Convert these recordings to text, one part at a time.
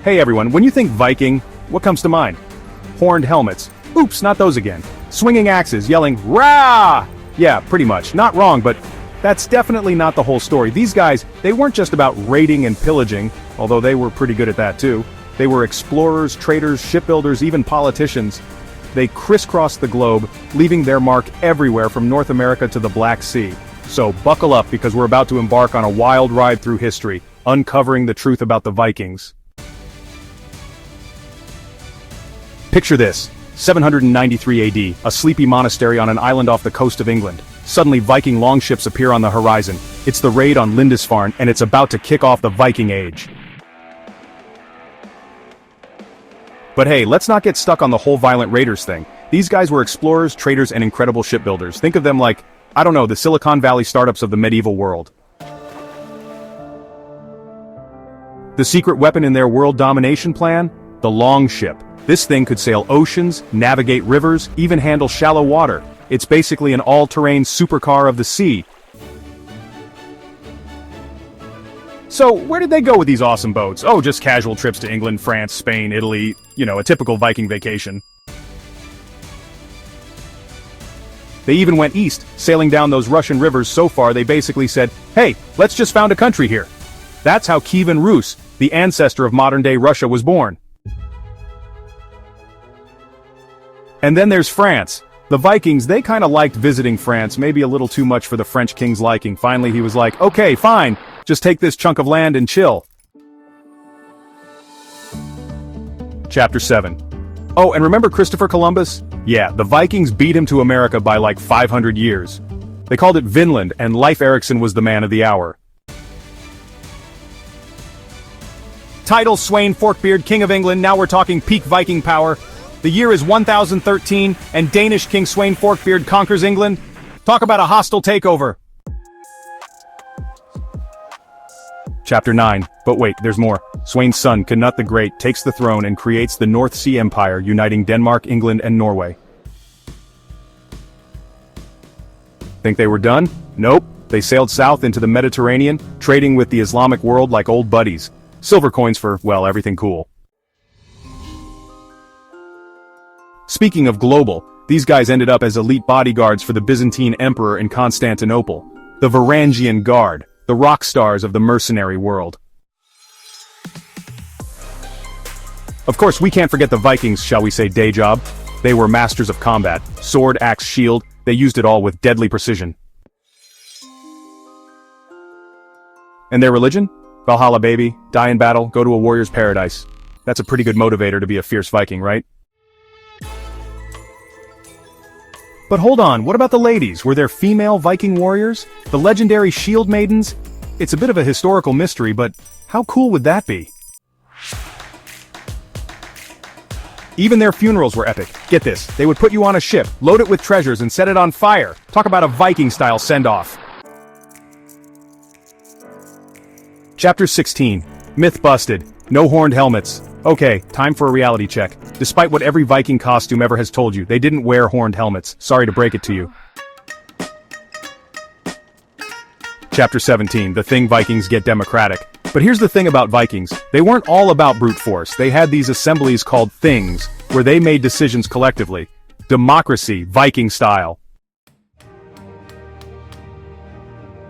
Hey everyone, when you think Viking, what comes to mind? Horned helmets. Oops, not those again. Swinging axes, yelling, "Rah!" Yeah, pretty much. Not wrong, but that's definitely not the whole story. These guys, they weren't just about raiding and pillaging, although they were pretty good at that too. They were explorers, traders, shipbuilders, even politicians. They crisscrossed the globe, leaving their mark everywhere from North America to the Black Sea. So buckle up because we're about to embark on a wild ride through history, uncovering the truth about the Vikings. Picture this, 793 AD, a sleepy monastery on an island off the coast of England. Suddenly Viking longships appear on the horizon. It's the raid on Lindisfarne, and it's about to kick off the Viking Age. But hey, let's not get stuck on the whole violent raiders thing. These guys were explorers, traders, and incredible shipbuilders. Think of them like, I don't know, the Silicon Valley startups of the medieval world. The secret weapon in their world domination plan? The Longship. This thing could sail oceans, navigate rivers, even handle shallow water. It's basically an all-terrain supercar of the sea. So, where did they go with these awesome boats? Oh, just casual trips to England, France, Spain, Italy, you know, a typical Viking vacation. They even went east, sailing down those Russian rivers so far they basically said, hey, let's just found a country here. That's how Kievan Rus, the ancestor of modern-day Russia, was born. And then there's France. The Vikings, they kinda liked visiting France, maybe a little too much for the French king's liking. Finally he was like, okay, fine, just take this chunk of land and chill. Chapter 7. Oh, and remember Christopher Columbus? Yeah, the Vikings beat him to America by like 500 years. They called it Vinland, and Leif Erikson was the man of the hour. Title Sweyn Forkbeard, King of England, now we're talking peak Viking power. The year is 1013, and Danish King Sweyn Forkbeard conquers England. Talk about a hostile takeover. Chapter 9. But wait, there's more. Sweyn's son, Canute the Great, takes the throne and creates the North Sea Empire, uniting Denmark, England, and Norway. Think they were done? Nope. They sailed south into the Mediterranean, trading with the Islamic world like old buddies. Silver coins for, well, everything cool. Speaking of global, these guys ended up as elite bodyguards for the Byzantine Emperor in Constantinople. The Varangian Guard, the rock stars of the mercenary world. Of course, we can't forget the Vikings, shall we say, day job. They were masters of combat. Sword, axe, shield, they used it all with deadly precision. And their religion? Valhalla baby, die in battle, go to a warrior's paradise. That's a pretty good motivator to be a fierce Viking, right? But hold on, what about the ladies? Were there female Viking warriors? The legendary Shieldmaidens? It's a bit of a historical mystery, but how cool would that be? Even their funerals were epic. Get this, they would put you on a ship, load it with treasures, and set it on fire. Talk about a Viking-style send-off. Chapter 16. Myth busted. No horned helmets. Okay, time for a reality check. Despite what every Viking costume ever has told you, they didn't wear horned helmets. Sorry to break it to you. Chapter 17. The thing Vikings get democratic. But here's the thing about Vikings. They weren't all about brute force. They had these assemblies called things, where they made decisions collectively. Democracy, Viking style.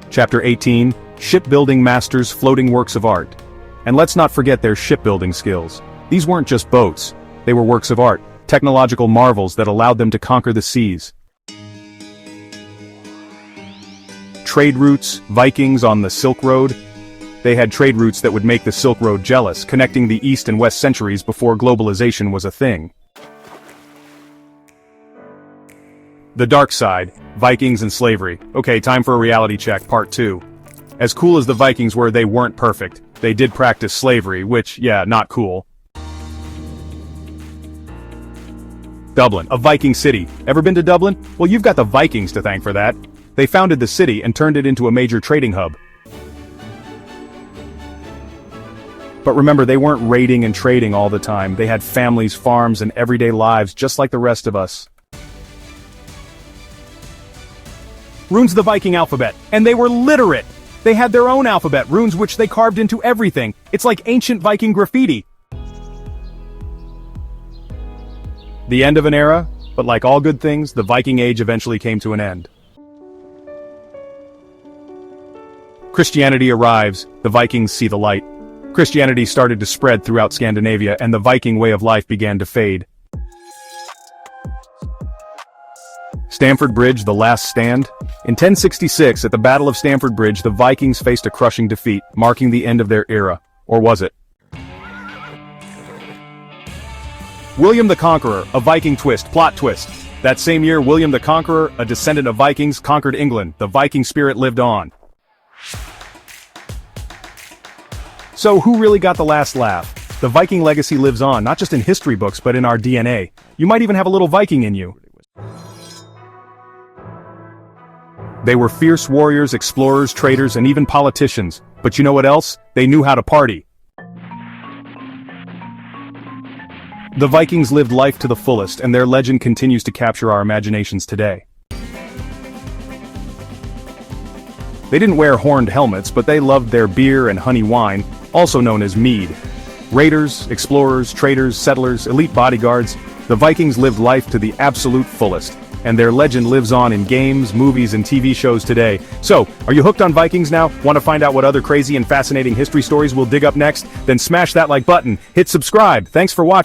Chapter 18. Shipbuilding masters floating works of art. And let's not forget their shipbuilding skills. These weren't just boats. They were works of art, technological marvels that allowed them to conquer the seas. Trade routes, Vikings on the Silk Road. They had trade routes that would make the Silk Road jealous, connecting the East and West centuries before globalization was a thing. The dark side, Vikings and slavery. Okay, time for a reality check, part 2. As cool as the Vikings were, they weren't perfect. They did practice slavery, which, yeah, not cool. Dublin, a Viking city. Ever been to Dublin? Well, you've got the Vikings to thank for that. They founded the city and turned it into a major trading hub. But remember, they weren't raiding and trading all the time. They had families, farms, and everyday lives just like the rest of us. Runes the Viking alphabet, and they were literate! They had their own alphabet, runes which they carved into everything. It's like ancient Viking graffiti. The end of an era, but like all good things, the Viking Age eventually came to an end. Christianity arrives, the Vikings see the light. Christianity started to spread throughout Scandinavia, and the Viking way of life began to fade. Stamford Bridge, the last stand? In 1066, at the Battle of Stamford Bridge, the Vikings faced a crushing defeat, marking the end of their era. Or was it? William the Conqueror, a Viking twist, plot twist. That same year, William the Conqueror, a descendant of Vikings, conquered England. The Viking spirit lived on. So who really got the last laugh? The Viking legacy lives on, not just in history books, but in our DNA. You might even have a little Viking in you. They were fierce warriors, explorers, traders, and even politicians. But you know what else? They knew how to party. The Vikings lived life to the fullest, and their legend continues to capture our imaginations today. They didn't wear horned helmets, but they loved their beer and honey wine, also known as mead. Raiders, explorers, traders, settlers, elite bodyguards, the Vikings lived life to the absolute fullest. And their legend lives on in games, movies, and TV shows today. So, are you hooked on Vikings now? Want to find out what other crazy and fascinating history stories we'll dig up next? Then smash that like button, hit subscribe. Thanks for watching.